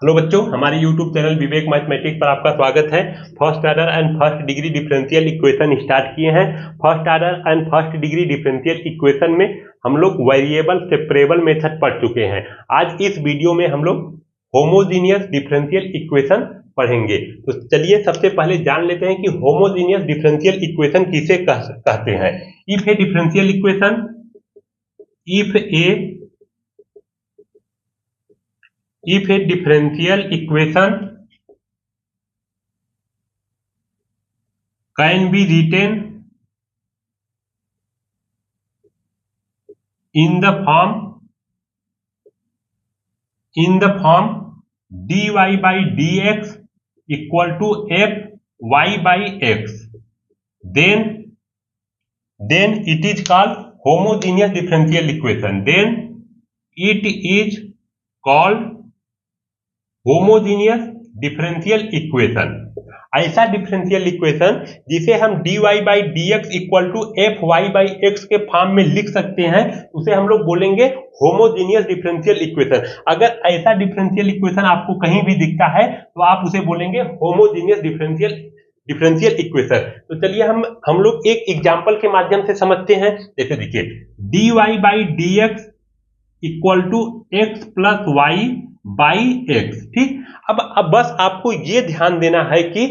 Hello बच्चों, हमारे YouTube channel विवेक mathematics पर आपका स्वागत है। First order and first degree differential equation start किए हैं। First order and first degree differential equation में हम लोग वेरिएबल सेपरेबल मेथड पढ़ चुके हैं। आज इस वीडियो में हम लोग होमोजीनियस डिफरेंशियल इक्वेशन पढ़ेंगे। तो चलिए सबसे पहले जान लेते हैं कि होमोजीनियस डिफरेंशियल इक्वेशन किसे कहते हैं। If A differential equation if a differential equation can be written in the form dy by dx equal to fy by x, then it is called homogeneous differential equation. Then it is called homogeneous differential equation. ऐसा differential equation जिसे हम dy by D x equal to F Y by X के form में लिख सकते हैं, उसे हम लोग बोलेंगे होमोजीनियस डिफरेंशियल इक्वेशन। अगर ऐसा डिफरेंशियल इक्वेशन आपको कहीं भी दिखता है तो आप उसे बोलेंगे होमोजीनियस डिफरेंशियल इक्वेशन। तो चलिए हम लोग एक एग्जांपल के माध्यम से समझते हैं। जैसे देखिए dy by D x equal to X plus Y by x. ठीक, अब बस आपको ये ध्यान देना है कि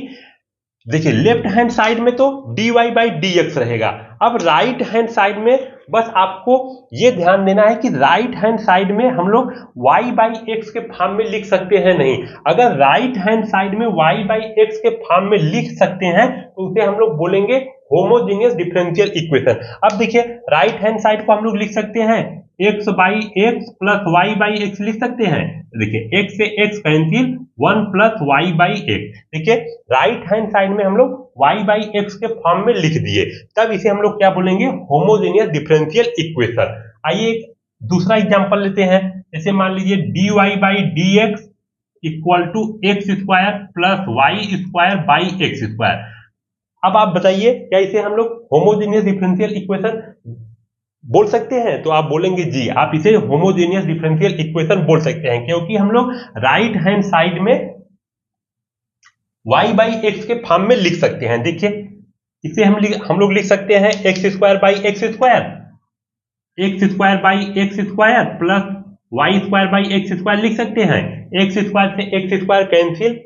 देखिए लेफ्ट हैंड साइड में तो dy बाई डी एक्स रहेगा। अब राइट हैंड साइड में बस आपको ये ध्यान देना है कि राइट हैंड साइड में हम लोग y बाई एक्स के फॉर्म में लिख सकते हैं नहीं। अगर राइट हैंड साइड में y बाई एक्स के फॉर्म में लिख सकते हैं तो उसे हम लोग बोलेंगे होमोजीनियस डिफरेंशियल इक्वेशन। अब देखिए राइट हैंड साइड को हम लोग लिख सकते हैं x by x plus Y by X लिख सकते हैं। देखिए x से x cancel 1 plus Y by X. देखिए राइट हैंड साइड में हम लोग y बाई एक्स के फॉर्म में लिख दिए, तब इसे हम लोग क्या बोलेंगे होमोजीनियस डिफरेंशियल इक्वेशन। आइए एक दूसरा एग्जांपल लेते हैं। जैसे मान लीजिए dy by D x equal to X square plus Y square by x square. अब आप बताइए क्या इसे हम लोग होमोजीनियस डिफरेंशियल इक्वेशन बोल सकते हैं? तो आप बोलेंगे जी, आप इसे होमोजीनियस डिफरेंशियल इक्वेशन बोल सकते हैं, क्योंकि हम लोग राइट हैंड साइड में y बाई एक्स के फॉर्म में लिख सकते हैं। देखिए इसे हम लोग लिख सकते हैं X square by x square, X square by x square plus Y square by x square लिख सकते हैं। एक्स स्क्वायर से x square cancel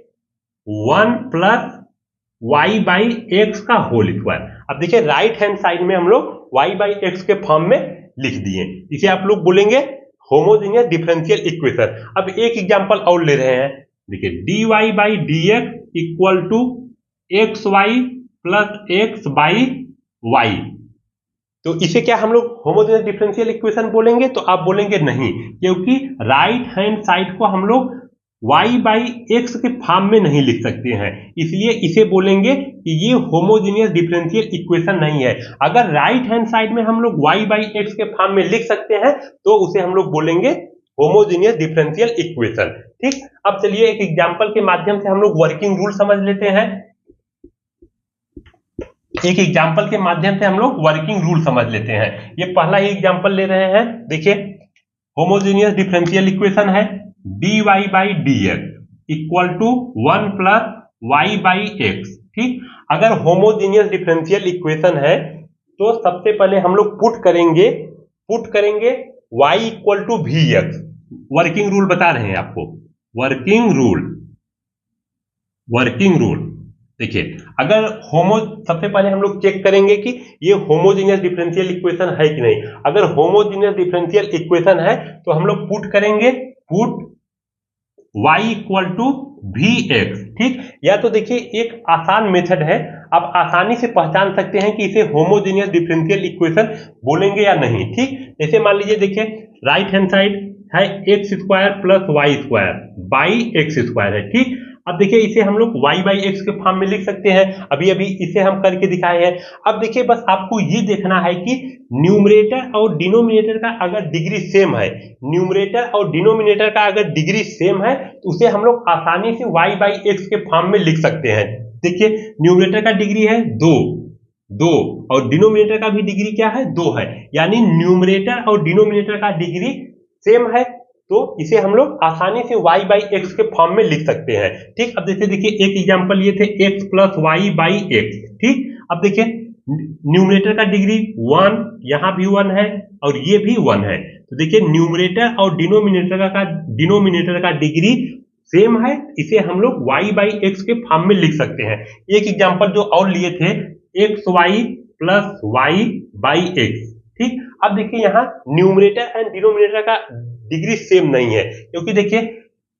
1 plus Y by X का होल स्क्वायर। अब देखिए राइट हैंड साइड में हम लोग y बाई एक्स के फॉर्म में लिख दिए, इसे आप लोग बोलेंगे होमोजीनियस डिफरेंशियल इक्वेशन। अब एक एग्जांपल और ले रहे हैं। देखिए dy by D x equal to X Y plus X by Y. तो इसे क्या हम लोग होमोजीनियस डिफरेंशियल इक्वेशन बोलेंगे? तो आप बोलेंगे नहीं, क्योंकि राइट हैंड साइड को हम लोग y बाई एक्स के फॉर्म में नहीं लिख सकते हैं, इसलिए इसे बोलेंगे कि ये होमोजीनियस डिफरेंशियल इक्वेशन नहीं है। अगर राइट हैंड साइड में हम लोग y बाई एक्स के फॉर्म में लिख सकते हैं तो उसे हम लोग बोलेंगे होमोजीनियस डिफरेंशियल इक्वेशन। ठीक, अब चलिए एक एग्जांपल के माध्यम से हम लोग वर्किंग रूल समझ लेते हैं। एक एग्जांपल के माध्यम से हम लोग वर्किंग रूल समझ लेते हैं। ये पहला ही एग्जांपल ले रहे हैं। देखिए होमोजीनियस डिफरेंशियल इक्वेशन है dy by D x equal to 1 plus Y by x. ठीक, अगर होमोजीनियस डिफरेंशियल इक्वेशन है तो सबसे पहले हम लोग पुट करेंगे y equal to we X. Working rule बता रहे हैं आपको, वर्किंग रूल। देखिए अगर सबसे पहले हम लोग चेक करेंगे कि ये होमोजीनियस डिफरेंशियल इक्वेशन है कि नहीं। अगर होमोजीनियस डिफरेंशियल इक्वेशन है तो हम लोग पुट करेंगे y equal to we x. ठीक, या तो देखिए एक आसान मेथड है, आप आसानी से पहचान सकते हैं कि इसे होमोजीनियस डिफरेंशियल इक्वेशन बोलेंगे या नहीं। ठीक, जैसे मान लीजिए देखिए राइट हैंड साइड है X square plus Y square by x square है। ठीक, अब देखिए इसे हम लोग y बाई एक्स के फॉर्म में लिख सकते हैं। अभी इसे हम करके दिखाए हैं। अब देखिए बस आपको ये देखना है कि न्यूमरेटर और डिनोमिनेटर का अगर डिग्री सेम है, न्यूमरेटर और डिनोमिनेटर का अगर डिग्री सेम है तो उसे हम लोग आसानी से y बाई एक्स के फॉर्म में लिख सकते हैं। देखिए न्यूमरेटर का डिग्री है 2 और डिनोमिनेटर का भी डिग्री क्या है 2 है, यानी न्यूमरेटर और डिनोमिनेटर का डिग्री सेम है। तो इसे हम लोग आसानी से y बाई एक्स के फॉर्म में लिख सकते हैं। ठीक, अब जैसे देखिए एक एग्जांपल ये थे x plus Y by x. ठीक, अब देखिए न्यूमरेटर का डिग्री 1, यहाँ भी 1 है और ये भी 1 है, तो देखिए न्यूमरेटर और डिनोमिनेटर का डिग्री सेम है, इसे हम लोग y बाई एक्स के फॉर्म में लिख सकते हैं। एक एग्जांपल जो और लिए थे X Y plus Y by x. ठीक, अब देखिए यहाँ न्यूमरेटर एंड डिनोमिनेटर का डिग्री सेम नहीं है, क्योंकि देखिए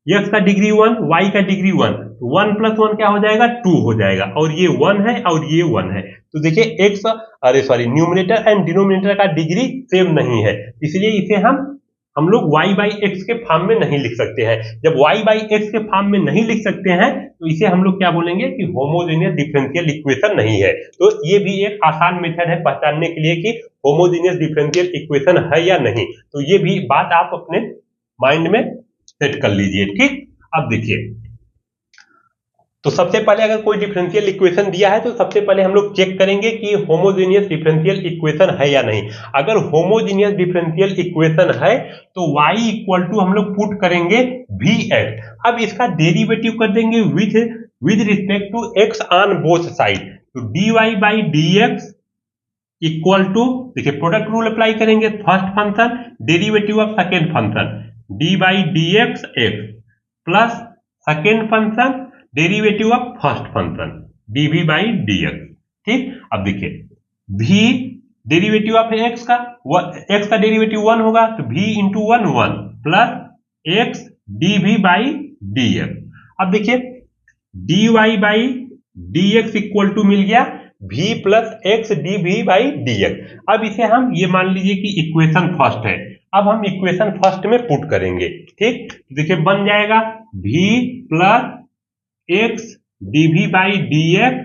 x का डिग्री 1, y का डिग्री 1, तो 1 प्लस 1 क्या हो जाएगा 2 हो जाएगा, और ये 1 है और ये 1 है, तो देखिए न्यूमरेटर एंड डिनोमिनेटर का डिग्री सेम नहीं है, इसलिए इसे हम लोग y बाई एक्स के फॉर्म में नहीं लिख सकते हैं। जब y बाई एक्स के फॉर्म में नहीं लिख सकते हैं तो इसे हम लोग क्या बोलेंगे कि होमोजेनियस डिफरेंशियल इक्वेशन नहीं है। तो ये भी एक आसान मेथड है पहचानने के लिए कि होमोजेनियस डिफरेंशियल इक्वेशन है या नहीं, तो ये भी बात आप अपने माइंड में सेट कर लीजिए। ठीक, अब देखिए तो सबसे पहले अगर कोई डिफरेंशियल इक्वेशन दिया है तो सबसे पहले हम लोग चेक करेंगे कि होमोजेनियस डिफरेंशियल इक्वेशन है या नहीं। अगर होमोजेनियस डिफरेंशियल इक्वेशन है तो y इक्वल टू हम लोग पुट करेंगे vx। अब इसका डेरिवेटिव कर देंगे with respect to x on both side, तो dy by dx equal to, देखिए प्रोडक्ट रूल अप्लाई करेंगे, first function derivative of second function D by D X plus second function derivative of first function dv by dx। ठीक, अब देखिए v derivative of x का derivative 1 होगा, तो v into 1 1 plus x dv by dx। अब देखिए dy by dx equal to मिल गया v plus x dv by dx। अब इसे हम ये मान लीजिए कि इक्वेशन फर्स्ट है, अब हम इक्वेशन फर्स्ट में पुट करेंगे। ठीक, देखिए बन जाएगा v plus x dv by dx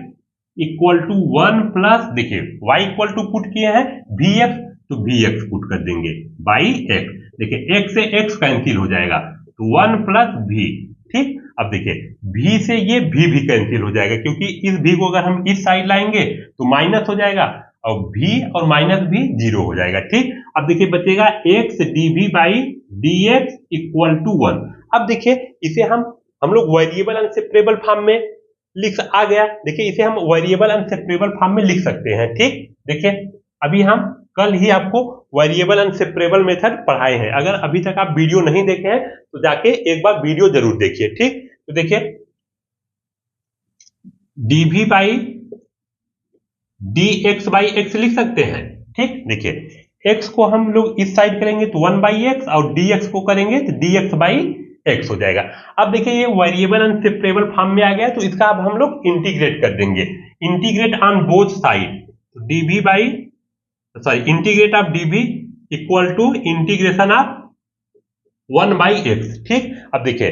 equal to 1 plus, देखिए y इक्वल टू पुट किए हैं vx, तो vx पुट कर देंगे बाई x, देखिए x से x कैंसिल हो जाएगा तो 1 प्लस v। ठीक, अब देखिए v से ये v भी कैंसिल हो जाएगा, क्योंकि इस v को अगर हम इस साइड लाएंगे तो माइनस हो जाएगा और v और माइनस भी 0 हो जाएगा। ठीक, अब देखिए बचेगा x dv by dx equal to 1। अब देखिए इसे हम लोग वेरिएबल एंड सेपरेबल फॉर्म में आ गया, देखिए इसे हम वेरिएबल एंड सेपरेबल फॉर्म में लिख सकते हैं। ठीक, देखिए अभी हम कल ही आपको वेरिएबल एंड सेपरेबल मेथड पढ़ाए हैं, अगर अभी तक आप वीडियो नहीं देखे हैं तो जाके एक बार वीडियो जरूर देखिए। ठीक, तो देखिए dv by dx by x लिख सकते हैं। ठीक, देखिए x को हम लोग इस साइड करेंगे तो 1 बाई एक्स और dx को करेंगे तो dx बाई x हो जाएगा। अब देखिए ये वेरिएबल एंड सेपरेबल फॉर्म में आ गया, तो इसका अब हम लोग इंटीग्रेट कर देंगे, इंटीग्रेट ऑन बोथ साइड, तो integrate of dv equal to integration of 1 by x. ठीक, अब देखिए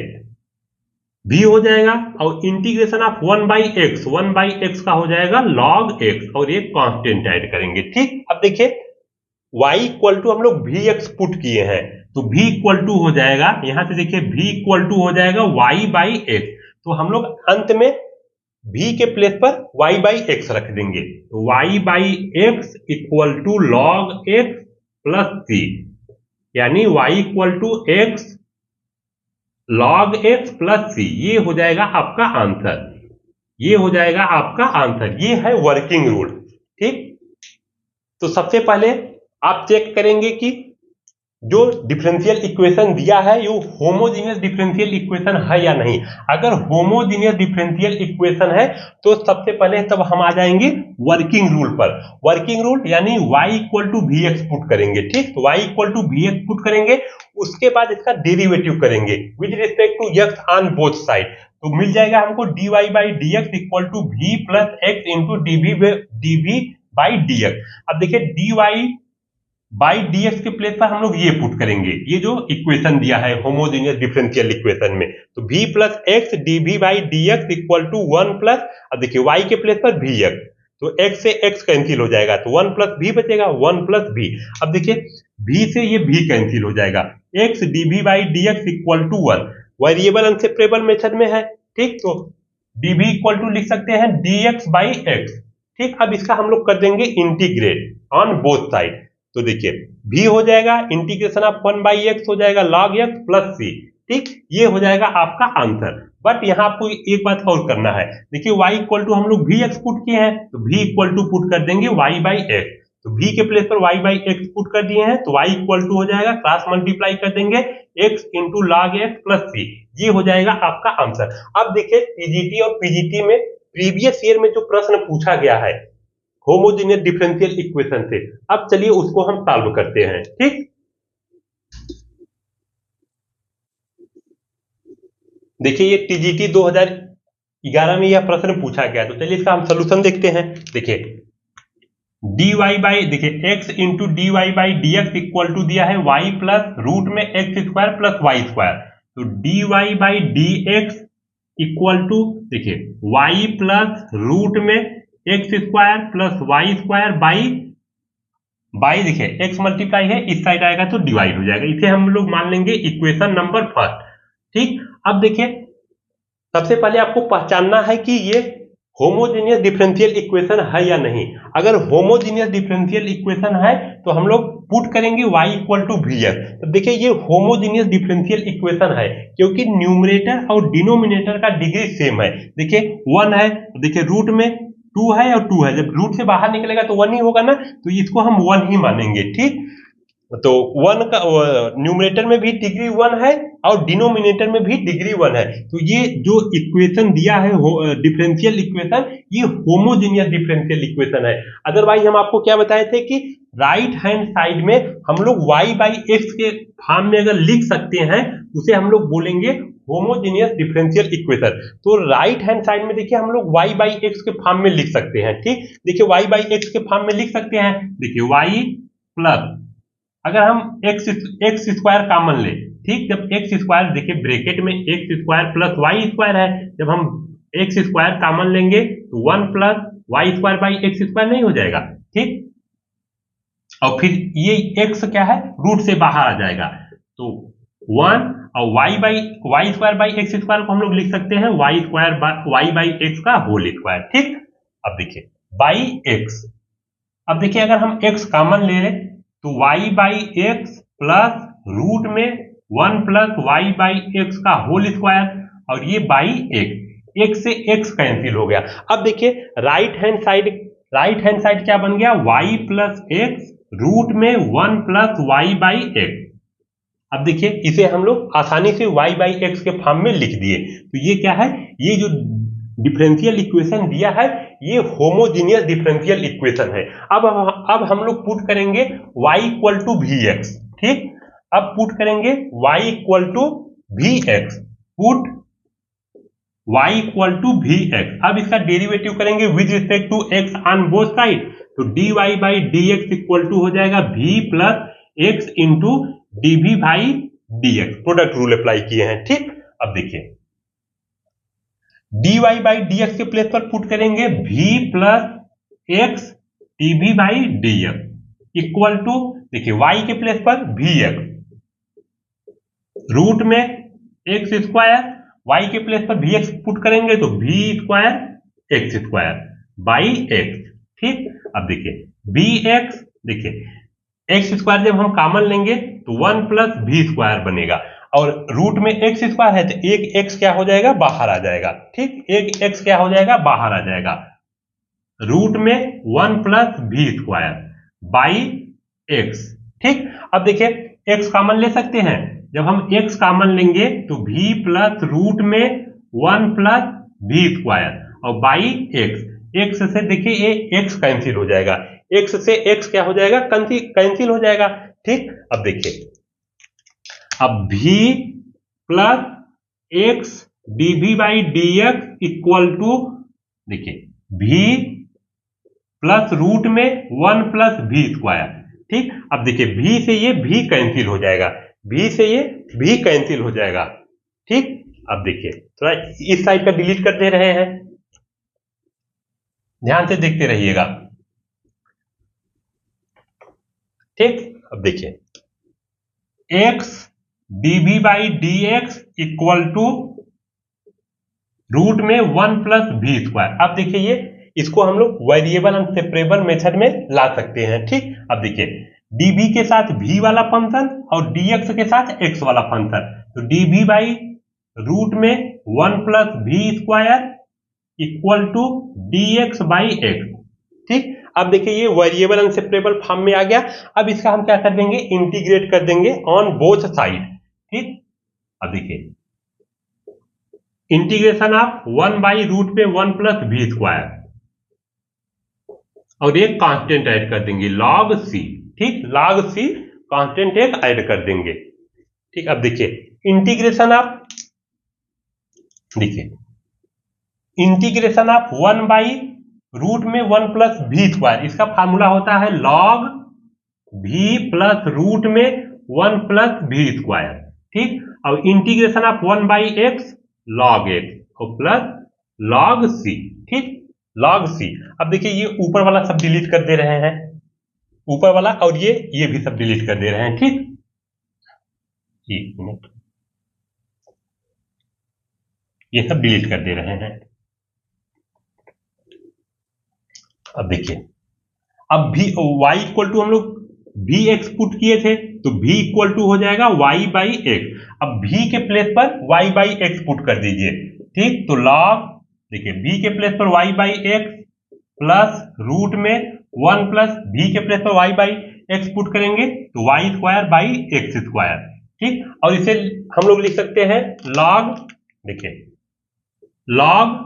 v हो जाएगा और इंटीग्रेशन ऑफ 1 बाई एक्स का हो जाएगा log x और एक कांस्टेंट ऐड करेंगे। ठीक, अब देखिए y इक्वल टू हम लोग vx पुट किए हैं, तो v इक्वल टू हो जाएगा, यहां से देखिए v इक्वल टू हो जाएगा y बाई एक्स, तो हम लोग अंत में v के प्लेस पर y बाई एक्स रख देंगे, तो y by x equal to log x plus c, यानी y equal to x log x plus c, ये हो जाएगा आपका आंसर, ये हो जाएगा आपका आंसर, ये है वर्किंग रूल। ठीक, तो सबसे पहले आप चेक करेंगे कि जो डिफरेंशियल इक्वेशन दिया है ये होमोजेनियस डिफरेंशियल इक्वेशन है या नहीं। अगर होमोजेनियस डिफरेंशियल इक्वेशन है तो सबसे पहले तब हम आ जाएंगे वर्किंग रूल पर। वर्किंग रूल यानी y equal to we x put करेंगे। ठीक, तो y equal to we x put करेंगे, उसके बाद इसका डेरिवेटिव करेंगे with respect to x on both side, तो मिल जाएगा हमको dy by D x equal to v plus x into dv by dx। अब देखिए dy बाई dx के प्लेस पर हम लोग ये पुट करेंगे, ये जो इक्वेशन दिया है होमोजेनियस डिफरेंशियल इक्वेशन में, तो v plus x dv by dx equal to 1 plus, अब देखिए y के प्लेस पर vx, तो x से x कैंसिल हो जाएगा तो 1 प्लस v बचेगा, 1 प्लस v। अब देखिए v से ये v कैंसिल हो जाएगा, x dv by dx equal to 1, variable unseparable method में है। ठीक, तो dv इक्वल टू लिख सकते हैं dx बाई x। ठीक, अब इसका हम लोग कर देंगे इंटीग्रेट ऑन बोथ साइड, तो देखिए v हो जाएगा इंटीग्रेशन ऑफ 1/x हो जाएगा log x प्लस c। ठीक, ये हो जाएगा आपका आंसर। बट यहाँ आपको एक बात और करना है, देखिए y इक्वल टू हम लोग vx पुट किए हैं, तो v इक्वल टू पुट कर देंगे y/x। तो v के प्लेस पर y/x पुट कर दिए हैं, तो y इक्वल टू हो जाएगा, क्रॉस मल्टीप्लाई कर देंगे x into log x plus c। ये हो जाएगा आपका आंसर। अब देखिए टीजीटी और पीजीटी में प्रीवियस ईयर में जो प्रश्न पूछा गया है होमोजेनियस डिफरेंशियल इक्वेशन से, अब चलिए उसको हम सॉल्व करते हैं। ठीक, देखिए ये टीजीटी 2011 में यह प्रश्न पूछा गया, तो चलिए इसका हम सॉल्यूशन देखते हैं। देखिए dy बाई, देखिए x into D Y by D x equal to दिया है y प्लस रूट में x square plus Y square. तो dy by D x equal to देखिए y प्लस रूट में x square plus Y square by देखिए x multiply है, इस side आएगा तो डिवाइड हो जाएगा। इसे हम लोग मान लेंगे इक्वेशन नंबर फर्स्ट। ठीक, अब देखिए सबसे पहले आपको पहचानना है कि ये होमोजेनियस डिफरेंशियल इक्वेशन है या नहीं। अगर होमोजेनियस डिफरेंशियल इक्वेशन है तो हम लोग पुट करेंगे y equal to we x. तो देखिए ये होमोजेनियस डिफरेंशियल इक्वेशन है क्योंकि न्यूमरेटर और डिनोमिनेटर का डिग्री सेम है। देखिए 1 है, देखिए रूट में 2 है और 2 है, जब रूट से बाहर निकलेगा तो 1 ही होगा ना, तो इसको हम 1 ही मानेंगे। ठीक, तो 1 का न्यूमरेटर में भी डिग्री 1 है और डिनोमिनेटर में भी डिग्री 1 है। तो ये जो इक्वेशन दिया है डिफरेंशियल इक्वेशन, ये होमोजेनियस डिफरेंशियल इक्वेशन है। अदरवाइज हम आपको क्या बताए थे कि राइट हैंड साइड में हम लोग y/x के फॉर्म में अगर लिख सकते हैं उसे हम लोग बोलेंगे होमोजेनियस डिफरेंशियल इक्वेशन। तो राइट हैंड साइड में देखिए हम लोग y/x के फॉर्म में लिख सकते हैं। ठीक, देखिए y/x के फॉर्म में लिख सकते हैं। देखिए y प्लस, अगर हम एक्स स्क्वायर कॉमन ले, ठीक, जब एक्स स्क्वायर देखिए ब्रैकेट में x square plus Y square है, जब हम एक्स स्क्वायर कॉमन लेंगे तो 1 plus Y square by x square नहीं हो जाएगा। ठीक, और फिर ये एक्स क्या है, रूट से बाहर आ जाएगा, तो 1 और Y square by x square को हम लोग लिख सकते हैं Y square Y by X का होल स्क्वायर। ठीक, अब देखिए बाई एक्स, अब देखिए अगर हम एक्स कॉमन ले लें तो y by x plus root में 1 प्लस वाई बाई एक्स का होल स्क्वायर, और ये बाई एक्स से x कैंसिल हो गया। अब देखिए राइट हैंड साइड क्या बन गया, y प्लस एक्स रूट में 1 प्लस वाई बाई एक्स। अब देखिए इसे हम लोग आसानी से y बाई एक्स के फॉर्म में लिख दिए। तो ये क्या है, ये जो डिफरेंशियल इक्वेशन दिया है ये होमोजेनियस डिफरेंशियल इक्वेशन है। अब हम लोग पुट करेंगे y equal to we x. ठीक, अब पुट करेंगे y equal to we x, put y equal to we x. अब इसका डेरिवेटिव करेंगे with respect to x on both side, तो dy by D x equal to हो जाएगा v plus x into dv by dx। Product rule apply किए हैं। ठीक, अब देखिए dy बाई dx के प्लेस पर पुट करेंगे v plus x dv by dx equal to, देखिए y के प्लेस पर vx रूट में एक्स स्क्वायर, y के प्लेस पर vx पुट करेंगे तो v square X square by x. ठीक, अब देखिए vx, देखिए एक्स स्क्वायर जब हम कॉमन लेंगे तो 1 प्लस v स्क्वायर बनेगा, और रूट में एक्स स्क्वायर है तो एक एक्स क्या हो जाएगा, बाहर आ जाएगा। ठीक, एक एक्स क्या हो जाएगा, बाहर आ जाएगा, रूट में 1 plus v square by x. ठीक, अब देखिए एक्स कॉमन ले सकते हैं, जब हम एक्स कॉमन लेंगे तो v प्लस रूट में 1 प्लस वी स्क्वायर और बाई एक्स से देखिए ये एक्स कैंसिल हो जाएगा, एक्स से एक्स क्या हो जाएगा, कैंसिल हो जाएगा। ठीक, अब देखिए अब v plus x dv by dx equal to, देखिए v प्लस रूट में 1 प्लस वी स्क्वायर। ठीक, अब देखिए v से ये v कैंसिल हो जाएगा, v से ये v कैंसिल हो जाएगा। ठीक, अब देखिए थोड़ा इस साइड का डिलीट कर दे रहे हैं, ध्यान से देखते रहिएगा। ठीक, अब देखिए x dv by dx equal to root में 1 प्लस वी स्क्वायर। अब देखिए ये इसको हम लोग वेरिएबल एंड सेपरेबल मेथड में ला सकते हैं। ठीक, अब देखिए dv के साथ v वाला फंक्शन और dx के साथ x वाला फंक्शन, तो dv बाई रूट में 1 plus v square equal to dx by x। ठीक, अब देखिए ये वेरिएबल अनसेपरेबल फॉर्म में आ गया। अब इसका हम क्या कर देंगे, इंटीग्रेट कर देंगे ऑन बोथ साइड। ठीक, अब देखिए इंटीग्रेशन ऑफ 1 बाई रूट में 1 प्लस वी स्क्वायर और एक कांस्टेंट ऐड कर देंगे log c। ठीक, log c कांस्टेंट एक ऐड कर देंगे। ठीक, अब देखिए इंटीग्रेशन ऑफ, देखिए इंटीग्रेशन ऑफ 1 बाई रूट में 1 प्लस वी स्क्वायर, इसका फार्मूला होता है log v प्लस रूट में 1 प्लस वी स्क्वायर। ठीक, और integration of 1 by x log x और प्लस log c। ठीक, log c। अब देखिए ये ऊपर वाला सब डिलीट कर दे रहे हैं, ऊपर वाला, और ये भी सब डिलीट कर दे रहे हैं। ठीक, एक मिनट, ये सब डिलीट कर दे रहे हैं। अब देखिए अब v y इक्वल टू हम लोग वी एक्स पुट किए थे, तो v इक्वल टू हो जाएगा y बाई एक्स। अब v के प्लेस पर y बाई एक्स पुट कर दीजिए। ठीक, तो log, देखिए v के प्लेस पर y by x plus root में 1 प्लस v के प्लेस पर y बाई एक्स पुट करेंगे तो y square by x square. ठीक, और इसे हम लोग लिख सकते हैं log, देखिए log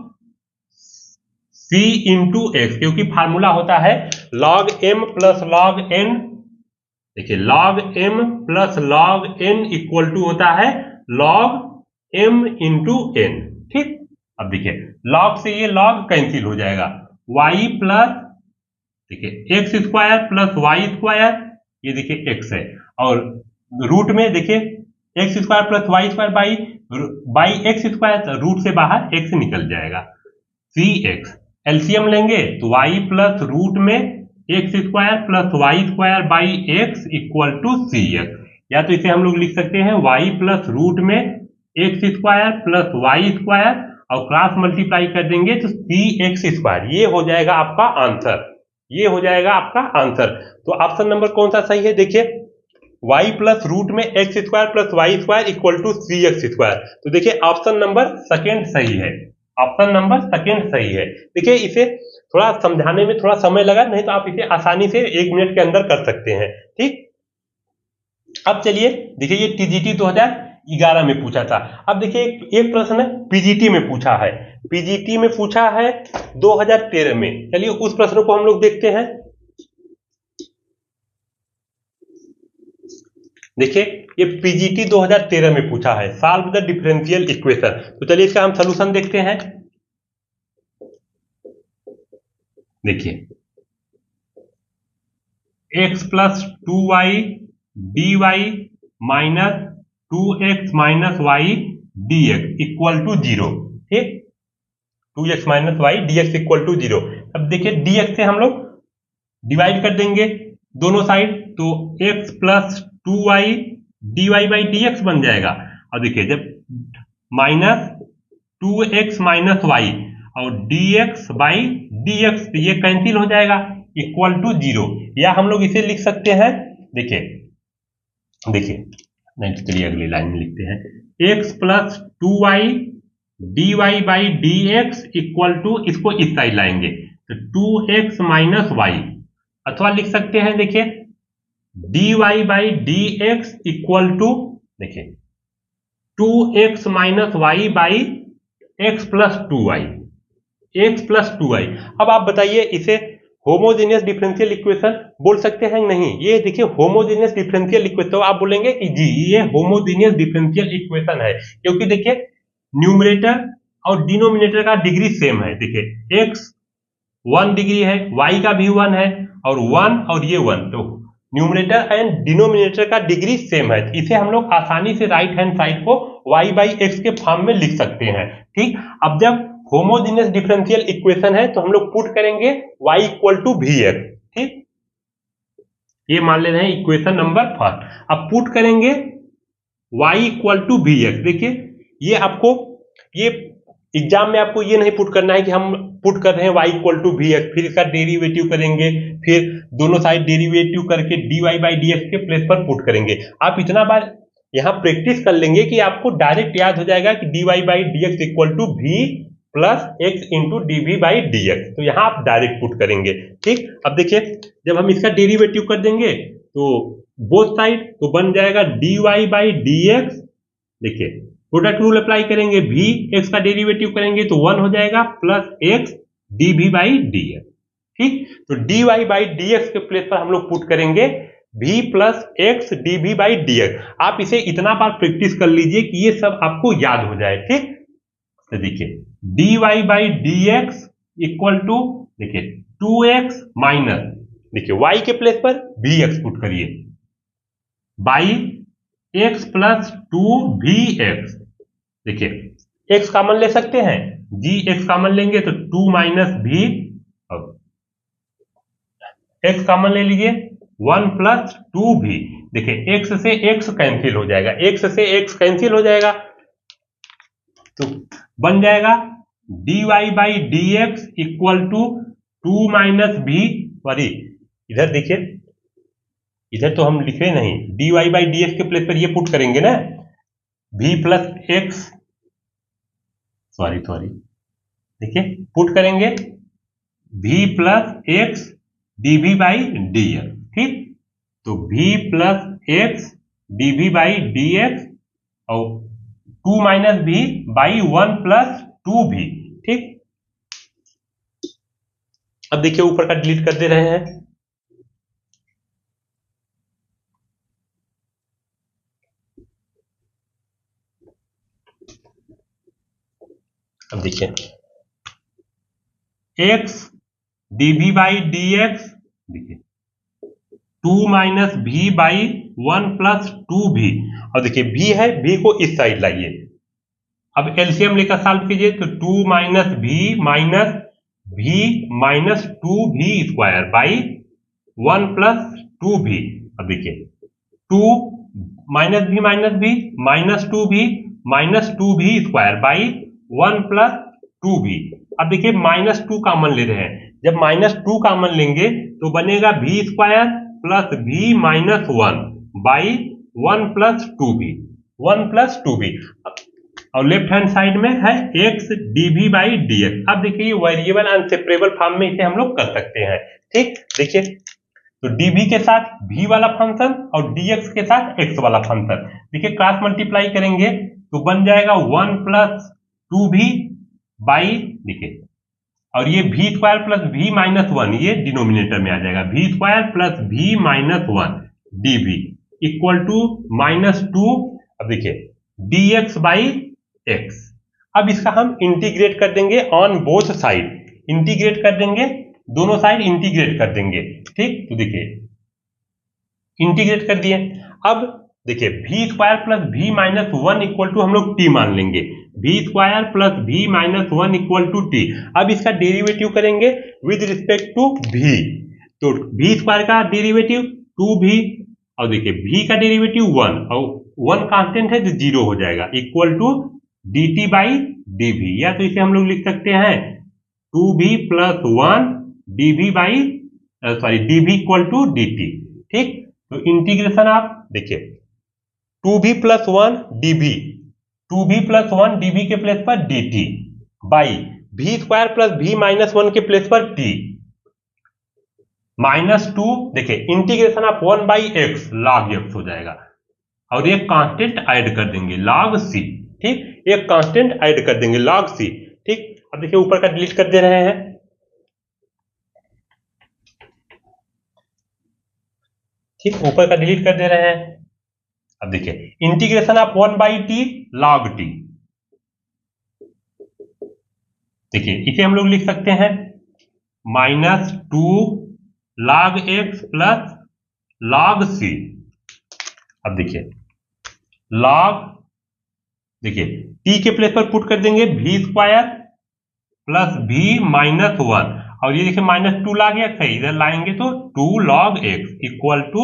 c इंटू एक्स, क्योंकि फार्मूला होता है log m plus log n। देखिए log m plus log n equal to होता है log m इंटू n। ठीक, अब देखिए log से ये log कैंसिल हो जाएगा, y प्लस, देखिए x square plus Y square, ये देखिए x है, और रूट में देखिए x square plus Y square by x square, root से बाहर x निकल जाएगा, cx। एलसीएम लेंगे तो y प्लस रूट में x square plus Y square by x equal to cx, या तो इसे हम लोग लिख सकते हैं y प्लस रूट में x square plus Y square और क्रॉस मल्टीप्लाई कर देंगे तो cx स्क्वायर। ये हो जाएगा आपका आंसर, ये हो जाएगा आपका आंसर। तो ऑप्शन नंबर कौन सा सही है, देखिए y प्लस रूट में x square plus Y square equal to cx square. तो देखिए ऑप्शन नंबर सेकेंड सही है, ऑप्शन नंबर सेकेंड सही है। देखिए इसे थोड़ा समझाने में थोड़ा समय लगा, नहीं तो आप इसे आसानी से 1 मिनट के अंदर कर सकते हैं। ठीक, अब चलिए देखिए ये टीजीटी 2011 में पूछा था। अब देखिए एक प्रश्न पीजीटी में पूछा है, पीजीटी में पूछा है 2013 में। चलिए उस प्रश्न को हम लोग देखते हैं। देखिए ये पीजीटी 2013 में पूछा है, सॉल्व द डिफरेंशियल इक्वेशन। तो चलिए इसका हम सॉल्यूशन देखते हैं। देखिए x plus 2y dy minus 2x minus y dx equal to 0। ठीक, 2x minus y dx equal to 0। अब देखिए dx से हम लोग डिवाइड कर देंगे दोनों साइड, तो x plus 2y dy by dx बन जाएगा। और देखिए जब माइनस 2x माइनस वाई और dx बाई dx, तो ये कैंसिल हो जाएगा इक्वल टू 0, या हम लोग इसे लिख सकते हैं। देखिए नहीं, चलिए अगली लाइन में लिखते हैं x plus 2y dy by dx equal to, इसको इस साइड लाएंगे तो 2x माइनस वाई, अथवा लिख सकते हैं देखिए dy by dx equal to, देखिए 2x minus y by x plus 2y, x plus 2y। अब आप बताइए इसे होमोजेनियस डिफरेंशियल इक्वेशन बोल सकते हैं नहीं? ये देखिए होमोजेनियस डिफरेंशियल इक्वेशन, तो आप बोलेंगे कि जी ये होमोजेनियस डिफरेंशियल इक्वेशन है, क्योंकि देखिए न्यूमरेटर और डिनोमिनेटर का डिग्री सेम है। देखिए x 1 डिग्री है, y का भी 1 है, और 1 और ये 1, तो न्यूमरेटर एंड डिनोमिनेटर का डिग्री सेम है। इसे हम लोग आसानी से राइट हैंड साइड को y बाई एक्स के फॉर्म में लिख सकते हैं। ठीक, अब जब होमोजेनियस डिफरेंशियल इक्वेशन है तो हम लोग पुट करेंगे y equal to we x. ठीक, ये मान ले रहे हैं इक्वेशन नंबर फर्स्ट। अब पुट करेंगे y equal to we x. देखिए ये आपको ये एग्जाम में आपको ये नहीं पुट करना है कि हम पुट कर रहे हैं y equal to we x, फिर इसका डेरिवेटिव करेंगे, फिर दोनों साइड डेरिवेटिव करके dy बाई डी एक्स के प्लेस पर पुट करेंगे। आप इतना बार यहाँ प्रैक्टिस कर लेंगे कि आपको डायरेक्ट याद हो जाएगा कि dy by D x equal to v plus x into d by D x. तो यहाँ आप डायरेक्ट पुट करेंगे। ठीक, अब देखिए जब हम इसका डेरिवेटिव कर देंगे तो बोथ साइड तो बन जाएगा dy बाई डी एक्स। देखिए प्रोडक्ट रूल अप्लाई करेंगे, भी एक्स का डेरिवेटिव करेंगे तो 1 हो जाएगा plus x d by D x. ठीक, तो dy बाई डी एक्स के प्लेस पर हम लोग पुट करेंगे v plus x d by D x. आप इसे इतना बार प्रैक्टिस कर लीजिए कि ये सब आपको याद हो जाए। ठीक, तो देखिए dy by D x equal to देखिए 2x माइनस देखिए y के प्लेस पर vx पुट करिए बाई x प्लस 2vx। देखिए x कॉमन ले सकते हैं, x कॉमन लेंगे तो 2 माइनस v, x कॉमन ले लीजिए 1 प्लस 2v। देखिए x से x कैंसिल हो जाएगा, x से x कैंसिल हो जाएगा तो बन जाएगा dy by D x equal to 2 minus v। Sorry इधर देखिए, इधर तो हम लिखे नहीं, dy बाई डी एक्स के प्लेस पर ये पुट करेंगे ना, v प्लस एक्स, सॉरी देखिए पुट करेंगे v plus x d by D x. ठीक, तो v plus x d by D x और 2 minus v by 1 plus 2v। ठीक, अब देखिए ऊपर का डिलीट कर दे रहे हैं। अब देखिए x D by D x, देखिए 2 minus v by 1 plus 2v। और देखिए v है, v को इस साइड लाइए, अब एलसीएम लेकर सॉल्व कीजिए तो 2 minus v minus 2v square by 1 plus 2v। अब देखिए 2 minus v minus 2v minus 2v square by 1 plus 2v। अब देखिए माइनस 2 कॉमन ले रहे हैं, जब माइनस 2 कॉमन लेंगे तो बनेगा v square plus v minus 1 by 1 plus 2v और लेफ्ट हैंड साइड में है x D by D x. अब देखिए वेरिएबल एंड सेपरेबल फॉर्म में इसे हम लोग कर सकते हैं। ठीक, देखिए तो dv के साथ v वाला फंक्शन और dx के साथ x वाला फंक्शन, देखिए क्रॉस मल्टीप्लाई करेंगे तो बन जाएगा 1 प्लस 2v बाई, देखिए और ये v square plus v minus 1 ये डिनोमिनेटर में आ जाएगा, v square plus v minus 1 dv equal to minus 2। अब देखिए dx बाई x। अब इसका हम इंटीग्रेट कर देंगे ऑन बोथ साइड, इंटीग्रेट कर देंगे, दोनों साइड इंटीग्रेट कर देंगे। ठीक, तो देखिए इंटीग्रेट कर दिए। अब देखिए v square plus v minus 1 equal to हम लोग t मान लेंगे, v square plus v minus 1 equal to t। अब इसका डेरिवेटिव करेंगे विद रिस्पेक्ट टू v, तो v स्क्वायर का डेरिवेटिव 2v और देखिए v का डेरिवेटिव 1 और 1 कांस्टेंट है तो 0 हो जाएगा equal to dt by dv, या तो इसे हम लोग लिख सकते हैं 2v plus 1 dv by dv equal to dt। ठीक, तो इंटीग्रेशन आप देखिए 2v प्लस 1 dv के प्लेस पर dt by v square plus v minus 1 के प्लेस पर t माइनस 2। देखिए इंटीग्रेशन आप 1 बाई एक्स log x हो जाएगा और एक कांस्टेंट ऐड कर देंगे log c। ठीक, एक कांस्टेंट ऐड कर देंगे log c। ठीक, अब देखिए ऊपर का डिलीट कर दे रहे हैं। ठीक, ऊपर का डिलीट कर दे रहे हैं। अब देखिए integration of 1 by T log t, देखिए इसे हम लोग लिख सकते हैं minus 2 log x plus log c। अब देखिए log, देखिए t के प्लेस पर पुट कर देंगे v square plus v minus 1 और ये देखिए माइनस 2 log x है, इधर लाएंगे तो 2 log x equal to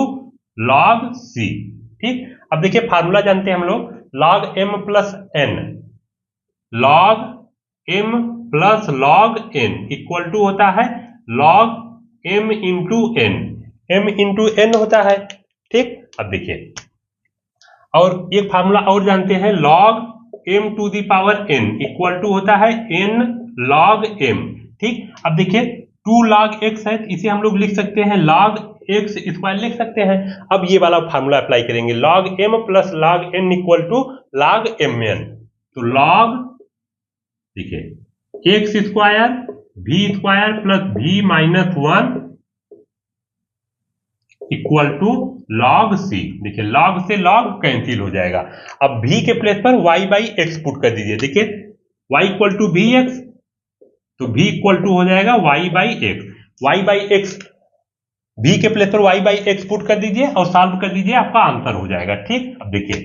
log c। ठीक, अब देखिए फार्मूला जानते हैं हम लोग log m plus n, log m plus log n equal to होता है log m into n, m into n होता है। ठीक, अब देखिए और एक फार्मूला और जानते हैं, log m to the power n equal to होता है n log m। ठीक, अब देखिए 2 log x है, इसे हम लोग लिख सकते हैं log x स्क्वायर लिख सकते हैं। अब ये वाला फार्मूला अप्लाई करेंगे, log m plus log n equal to log mn। तो log देखिए x square v square plus v minus 1 equal to log c। देखिए log से log कैंसिल हो जाएगा। अब v के प्लेस पर y बाई एक्स पुट कर दीजिए। देखिए y equal to we x, तो v इक्वल टू हो जाएगा y by x, y by x v के प्लेस पर y बाई एक्स पुट कर दीजिए और सॉल्व कर दीजिए, आपका आंसर हो जाएगा। ठीक, अब देखिए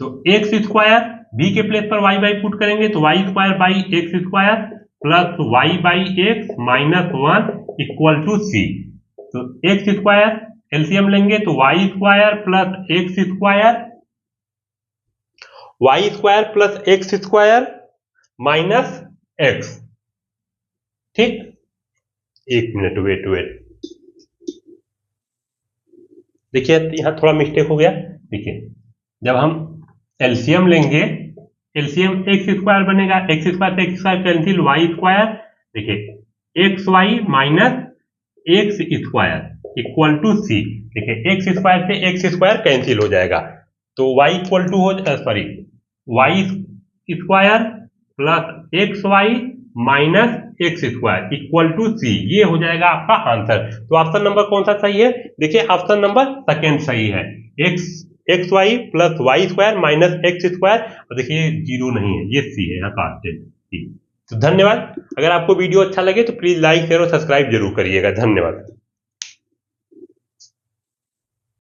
तो एक्स स्क्वायर v के प्लेस पर y बाई पुट करेंगे तो y square by x square plus y by x minus 1 equal to c। तो एक्स स्क्वायर एलसीएम लेंगे तो y square plus x square, y square plus x square minus x। ठीक, एक minute wait, देखिए यहां थोड़ा मिस्टेक हो गया। देखिए जब हम एलसीएम लेंगे, एलसीएम एक्स स्क्वायर बनेगा, एक्स स्क्वायर से x square cancel, y square, देखिए x y minus x square equal to c. देखिए एक्स स्क्वायर से एक्स स्क्वायर कैंसिल हो जाएगा, तो वाई इक्वल टू हो sorry y square plus x y minus x square equal to c, ये हो जाएगा आपका आंसर। तो ऑप्शन नंबर कौन सा सही है? देखिए ऑप्शन नंबर सेकेंड सही है, x Y plus Y square minus x square, और देखिए जीरो नहीं है, ये सी है यहाँ का ऑप्शन। ठीक, तो धन्यवाद। अगर आपको वीडियो अच्छा लगे तो प्लीज लाइक शेयर और सब्सक्राइब जरूर करिएगा। धन्यवाद।